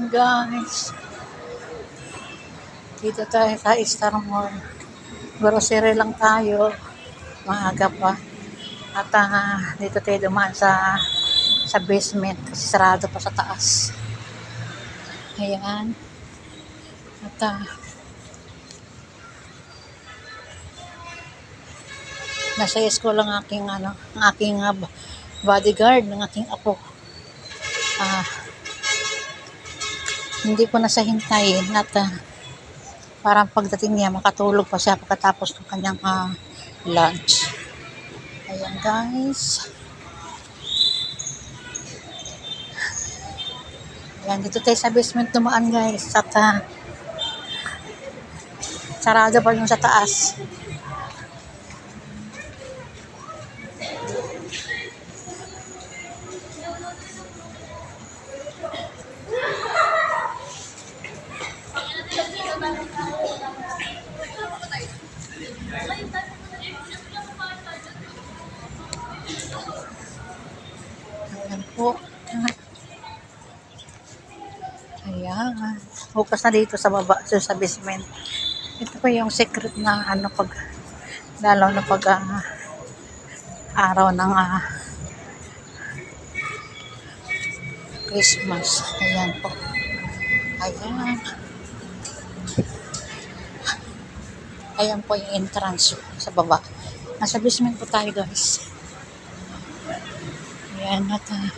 guys. Dito tayo sa Star Mall. Grocery lang tayo. Maaga pa. At dito tayo dumaan sa basement kasi sarado pa sa taas. Ayan. At nasa school lang ang aking bodyguard ng aking apo. Hindi ko na siya hintayin at parang pagdating niya makatulog pa siya pagkatapos ng kanyang lunch. Ayan guys. Ayan, dito tayo sa basement dumaan guys at sarado pa yung sa taas. Ayan po. Ayan. Bukas na dito sa baba, sa basement. Ito po yung secret na lalo na pag araw ng Christmas. Ayan po. Ayan. Ayan po yung entrance sa baba. Nasa basement po tayo guys. Ayan at ayan.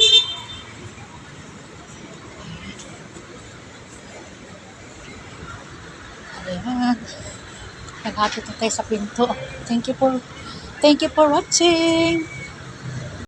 Naghapit na tayo sa pinto. Thank you for watching.